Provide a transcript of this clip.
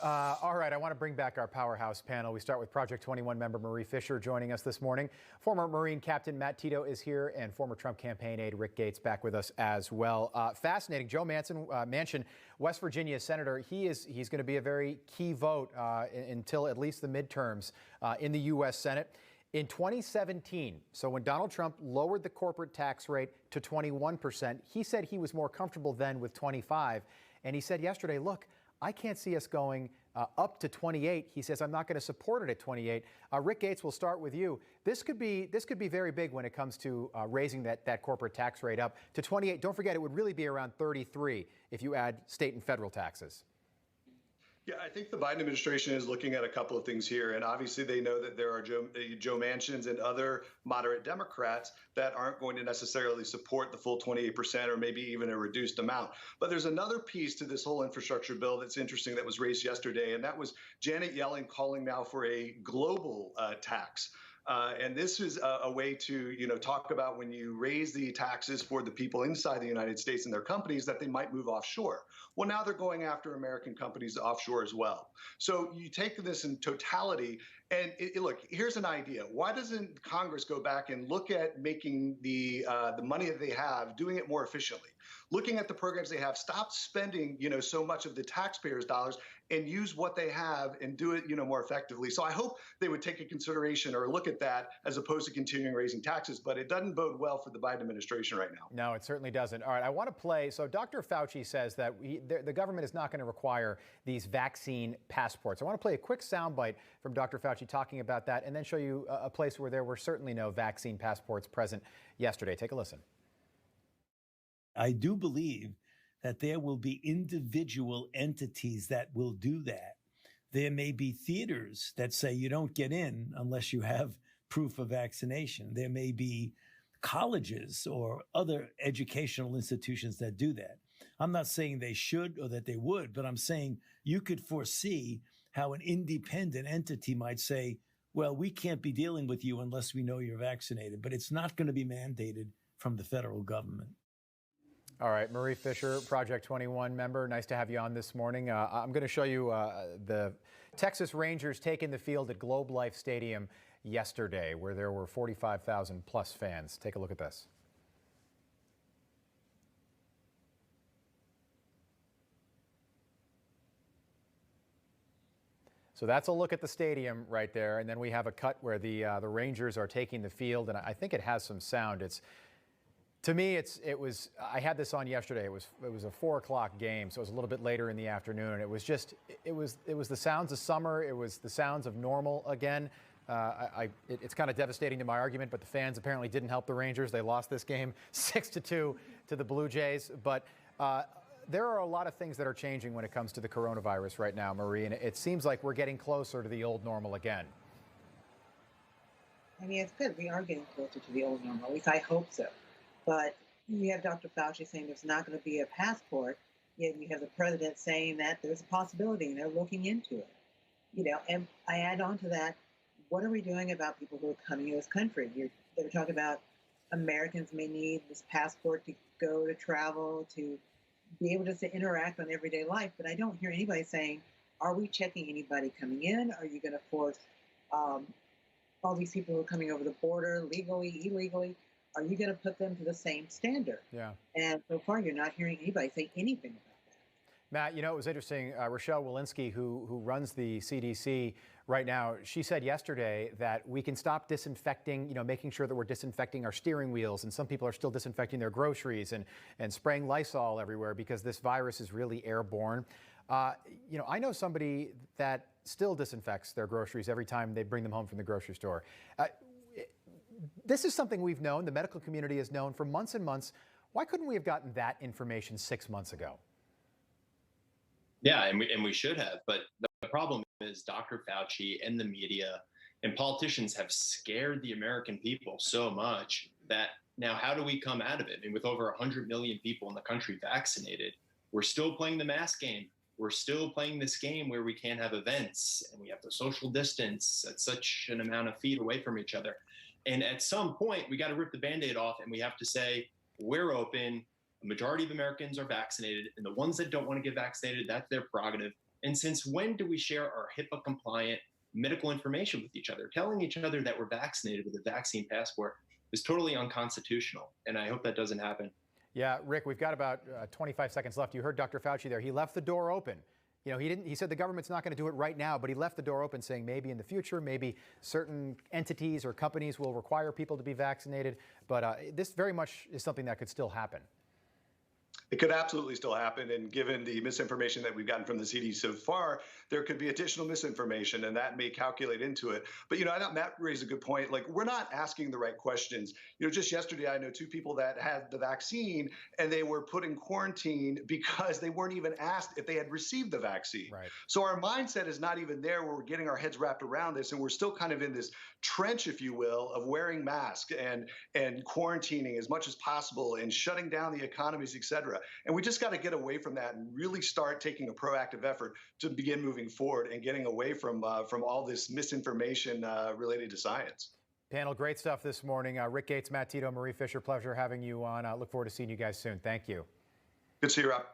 All right, I want to bring back our powerhouse panel. We start with Project 21 member Marie Fisher joining us this morning. Former Marine Captain Matt Tito is here, and former Trump campaign aide Rick Gates back with us as well. Fascinating. Joe Manchin, West Virginia senator, he's going to be a very key vote until at least the midterms in the U.S. Senate. In 2017, so when Donald Trump lowered the corporate tax rate to 21%, he said he was more comfortable then with 25%. And he said yesterday, look, I can't see us going up to 28. He says, I'm not going to support it at 28. Rick Gates, we'll start with you. This could be very big when it comes to raising that corporate tax rate up to 28. Don't forget, it would really be around 33 if you add state and federal taxes. Yeah, I think the Biden administration is looking at a couple of things here. And obviously, they know that there are Joe Manchins and other moderate Democrats that aren't going to necessarily support the full 28% or maybe even a reduced amount. But there's another piece to this whole infrastructure bill that's interesting that was raised yesterday. And that was Janet Yellen calling now for a global tax. And this is a way to, talk about when you raise the taxes for the people inside the United States and their companies that they might move offshore. Well, now they're going after American companies offshore as well. So you take this in totality. And look, here's an idea. Why doesn't Congress go back and look at making the money that they have, doing it more efficiently? Looking at the programs they have, stop spending, so much of the taxpayers' dollars and use what they have and do it, more effectively. So I hope they would take a consideration or look at that as opposed to continuing raising taxes. But it doesn't bode well for the Biden administration right now. No, it certainly doesn't. All right, I want to play. So Dr. Fauci says that the government is not going to require these vaccine passports. I want to play a quick soundbite from Dr. Fauci talking about that and then show you a place where there were certainly no vaccine passports present yesterday. Take a listen. I do believe that there will be individual entities that will do that. There may be theaters that say you don't get in unless you have proof of vaccination. There may be colleges or other educational institutions that do that. I'm not saying they should or that they would, but I'm saying you could foresee how an independent entity might say, well, we can't be dealing with you unless we know you're vaccinated, but it's not going to be mandated from the federal government. All right, Marie Fisher, Project 21 member. Nice to have you on this morning. I'm going to show you the Texas Rangers taking the field at Globe Life Stadium yesterday, where there were 45,000 plus fans. Take a look at this. So that's a look at the stadium right there, and then we have a cut where the Rangers are taking the field, and I think it has some sound. To me, I had this on yesterday. It was a 4 o'clock game, so it was a little bit later in the afternoon. It was the sounds of summer. It was the sounds of normal again. It's kind of devastating to my argument, but the fans apparently didn't help the Rangers. They lost this game 6-2 to the Blue Jays. But there are a lot of things that are changing when it comes to the coronavirus right now, Marie, and it seems like we're getting closer to the old normal again. I mean, it's good. We are getting closer to the old normal. At least I hope so. But you have Dr. Fauci saying there's not going to be a passport, yet you have the president saying that there's a possibility and they're looking into it. And I add on to that, what are we doing about people who are coming to this country? They're talking about Americans may need this passport to go to travel, to be able to interact on everyday life. But I don't hear anybody saying, are we checking anybody coming in? Are you going to force all these people who are coming over the border legally, illegally? Are you going to put them to the same standard? Yeah. And so far, you're not hearing anybody say anything about that. Matt, it was interesting. Rochelle Walensky, who runs the CDC right now, she said yesterday that we can stop disinfecting, making sure that we're disinfecting our steering wheels. And some people are still disinfecting their groceries and spraying Lysol everywhere because this virus is really airborne. I know somebody that still disinfects their groceries every time they bring them home from the grocery store. This is something we've known, the medical community has known for months and months. Why couldn't we have gotten that information 6 months ago? Yeah, and we should have. But the problem is Dr. Fauci and the media and politicians have scared the American people so much that now how do we come out of it? And with over 100 million people in the country vaccinated, we're still playing the mask game. We're still playing this game where we can't have events and we have to social distance at such an amount of feet away from each other. And at some point, we got to rip the Band-Aid off and we have to say, we're open. A majority of Americans are vaccinated. And the ones that don't want to get vaccinated, that's their prerogative. And since when do we share our HIPAA compliant medical information with each other? Telling each other that we're vaccinated with a vaccine passport is totally unconstitutional. And I hope that doesn't happen. Yeah, Rick, we've got about 25 seconds left. You heard Dr. Fauci there. He left the door open. You know, he said the government's not going to do it right now, but he left the door open saying maybe in the future, maybe certain entities or companies will require people to be vaccinated. But this very much is something that could still happen. It could absolutely still happen. And given the misinformation that we've gotten from the CDC so far, there could be additional misinformation, and that may calculate into it. But, you know, I thought Matt raised a good point. Like, we're not asking the right questions. You know, just yesterday, I know 2 people that had the vaccine and they were put in quarantine because they weren't even asked if they had received the vaccine. Right. So our mindset is not even there where we're getting our heads wrapped around this. And we're still kind of in this trench, if you will, of wearing masks and quarantining as much as possible and shutting down the economies, et cetera. And we just got to get away from that and really start taking a proactive effort to begin moving forward and getting away from all this misinformation related to science. Panel, great stuff this morning. Rick Gates, Matt Tito, Marie Fisher, pleasure having you on. Look forward to seeing you guys soon. Thank you. Good to see you, Rob.